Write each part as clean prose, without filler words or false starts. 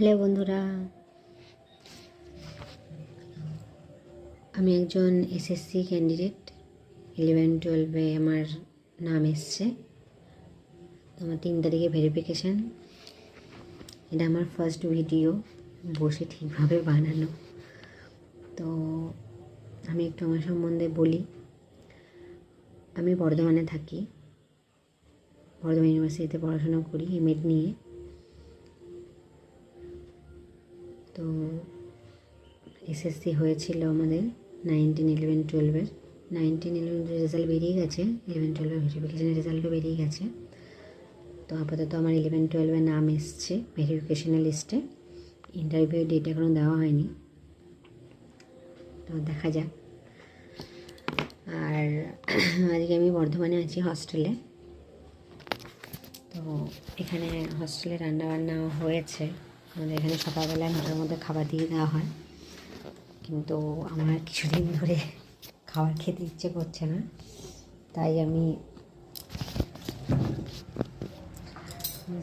Hello বন্ধুরা, আমি একজন এসএসসি ক্যান্ডিডেট। 11-12 আমার নাম এসছে। আমার 3 তারিখে ভেরিফিকেশান। এটা আমার ফার্স্ট ভিডিও বসে ঠিকভাবে বানানো। তো আমি একটু আমার সম্বন্ধে বলি। আমি বর্ধমানে থাকি, বর্ধমান ইউনিভার্সিটিতে পড়াশোনা করি এমএড নিয়ে। তো এসএসসি হয়েছিল আমাদের 19-11-12 19-11 রেজাল্ট বেরিয়ে গেছে, 11-12 ভেরিফিকেশানের রেজাল্টও বেরিয়ে গেছে। তো আপাতত আমার 11-12 নাম এসছে ভেরিফিকেশানের লিস্টে। ইন্টারভিউ ডেট এখনও দেওয়া হয়নি, তো দেখা যাক। আর আজকে আমি বর্ধমানে আছি হস্টেলে। তো এখানে হস্টেলে রান্নাবান্না হয়েছে। আমাদের এখানে সকালবেলায় 9টার মধ্যে খাবার দিয়ে দেওয়া হয়, কিন্তু আমার কিছুদিন ধরে খাবার খেতে ইচ্ছে করছে না, তাই আমি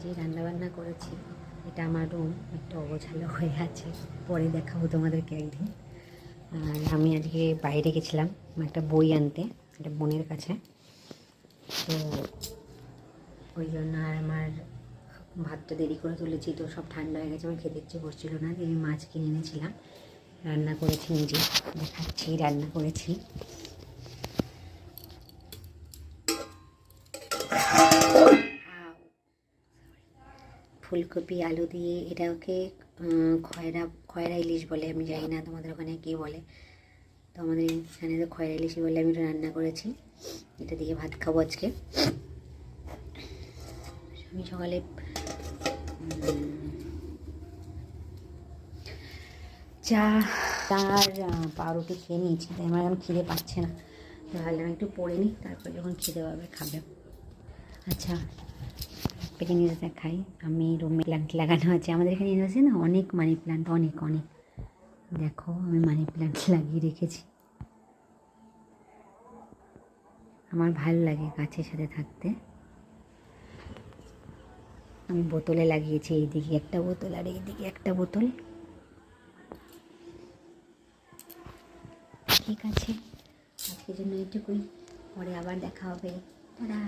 যে রান্নাবান্না করেছি এটা আমার রুম একটু অগোছালো হয়ে আছে, পরে দেখাবো তোমাদেরকে একদিন। আর আমি আজকে বাইরে গেছিলাম একটা বই আনতে, একটা বোনের কাছে। তো ওই জন্য আর আমার ভাতটা দেরি করে তুলেছি, তো সব ঠান্ডা হয়ে গেছে, আমার খেতে ইচ্ছে করছিল না। দিয়ে আমি মাছ কিনে এনেছিলাম, রান্না করেছি, নিজে দেখাচ্ছি রান্না করেছি। ফুলকপি আলু দিয়ে, এটাকে খয়রা ইলিশ বলে, আমি জানি না তোমাদের ওখানে কী বলে। তো আমাদের এখানে তো খয়রা ইলিশই বলে। আমি এটা রান্না করেছি, এটা দিয়ে ভাত খাবো আজকে। আমি সকালে চা আর পাউরুটি খেয়ে নিয়েছি, তাই আমার এখন খিদে পাচ্ছে না। তো ভাবলাম একটু পড়ে নিই, তারপর যখন খিদে পাবে খাবে। আচ্ছা, পেকে নিয়ে দেখাই। আমি রুমে প্ল্যান্ট লাগানো আছে। আমাদের এখানে ইউনিভার্সিটি না অনেক মানি প্ল্যান্ট, অনেক অনেক। দেখো আমি মানি প্ল্যান্ট লাগিয়ে রেখেছি। আমার ভালো লাগে গাছের সাথে থাকতে। আমি বোতলে লাগিয়েছি, এইদিকে একটা বোতল আর এইদিকে একটা বোতল। ঠিক আছে, আজকের জন্য এইটুকুই, পরে আবার দেখা হবে। টাটা।